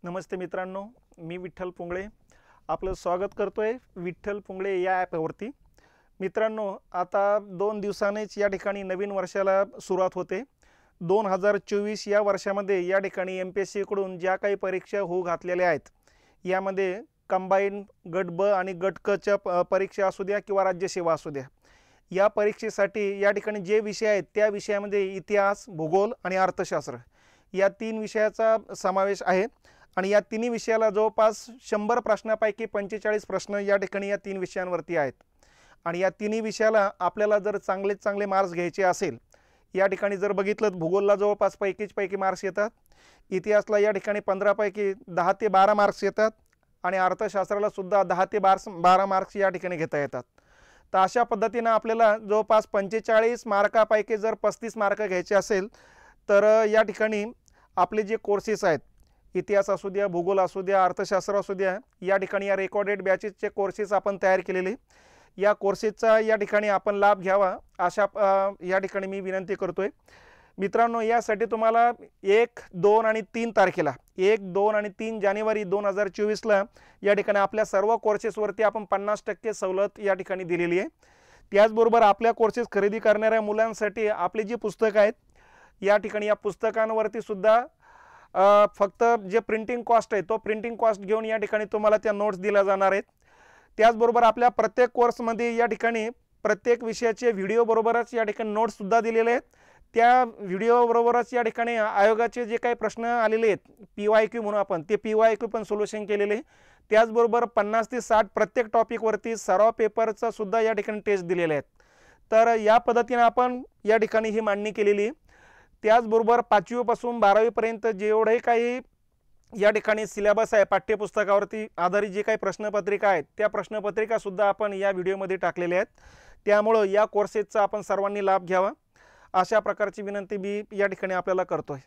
नमस्ते मित्रांनो, मी विठ्ठल पुंगळे आपलं स्वागत करतोय विठ्ठल पुंगळे या ॲपवरती। मित्रांनो, आता 2 दिवसांनीच या ठिकाणी नवीन वर्षाला सुरुवात होते। 2024 या वर्षामध्ये या ठिकाणी MPSC कडून ज्या काही परीक्षा होऊ घातलेल्या आहेत, यामध्ये कंबाईन गट ब आणि गट क च्या परीक्षा असू द्या किंवा राज्यसेवा असू द्या, या परीक्षेसाठी या ठिकाणी जे विषय आहेत त्या विषयामध्ये इतिहास, भूगोल आणि अर्थशास्त्र या 3 विषयाचा समावेश आहे। आणि या तिन्ही विषयाला जवळपास 100 प्रश्नांपैकी 45 प्रश्न या ठिकाणी या 3 विषयांवरती आहेत। आणि या तिन्ही विषयाला आपल्याला जर चांगले मार्क्स घ्यायचे असेल, या ठिकाणी जर बघितलं भूगोलला जवळपास पैकी मार्क्स येतात, इतिहासला या ठिकाणी 15 पैकी 10 ते 12 मार्क्स येतात आणि अर्थशास्त्राला सुद्धा 10 ते 12 मार्क्स या ठिकाणी घेता येतात। तर अशा पद्धतीने आपल्याला जवळपास 45 मार्कापैकी जर 35 मार्क घ्यायचे असेल तर या ठिकाणी आपले जे कोर्सेस आहेत, इतिहास असू द्या, भूगोल असू द्या, अर्थशास्त्र असू द्या, या ठिकाणी या रेकॉर्डेड बॅचेसचे कोर्सेस आपण तयार केलेले, या कोर्सेसचा या ठिकाणी आपण लाभ घ्यावा अशा या ठिकाणी मी विनंती करतोय। मित्रांनो, यासाठी तुम्हाला 1, 2 आणि 3 तारखेला 1, 2 आणि 3 जानेवारी 2024ला या ठिकाणी आपल्या सर्व कोर्सेसवरती आपण 50% सवलत या ठिकाणी दिलेली आहे। त्याचबरोबर आपल्या कोर्सेस खरेदी करणाऱ्या मुलांसाठी आपली जी पुस्तकं आहेत, या ठिकाणी या पुस्तकांवरती सुद्धा फक्त जे प्रिंटिंग कॉस्ट आहे तो प्रिंटिंग कॉस्ट घेऊन या ठिकाणी तुम्हाला त्या नोट्स दिल्या जाणार आहेत। त्याचबरोबर आपल्या प्रत्येक कोर्समध्ये या ठिकाणी प्रत्येक विषयाचे व्हिडिओ बरोबरच या ठिकाणी नोट्स सुद्धा दिलेले आहेत। त्या व्हिडिओ बरोबरच या ठिकाणी आयोगाचे जे काही प्रश्न आलेले आहेत, PYQ म्हणून आपण ते PYQ पण सोल्युशन केलेले। त्याचबरोबर 50 ते 60 प्रत्येक टॉपिकवरती सराव पेपरचा सुद्धा या ठिकाणी टेस्ट दिलेले आहेत। तर या पद्धतीने आपण या ठिकाणी ही मांडणी केलेली। त्याचबरोबर 5वी पासून 12वी पर्यंत जेवढे काही या ठिकाणी सिलेबस आहे, पाठ्यपुस्तकावरती आधारित जे काही प्रश्नपत्रिका आहेत, त्या प्रश्नपत्रिका सुद्धा आपण या व्हिडिओमध्ये टाकलेल्या आहेत। त्यामुळे या कोर्सेसचा आपण सर्वांनी लाभ घ्यावा अशा प्रकारची विनंती मी या ठिकाणी आपल्याला करतोय।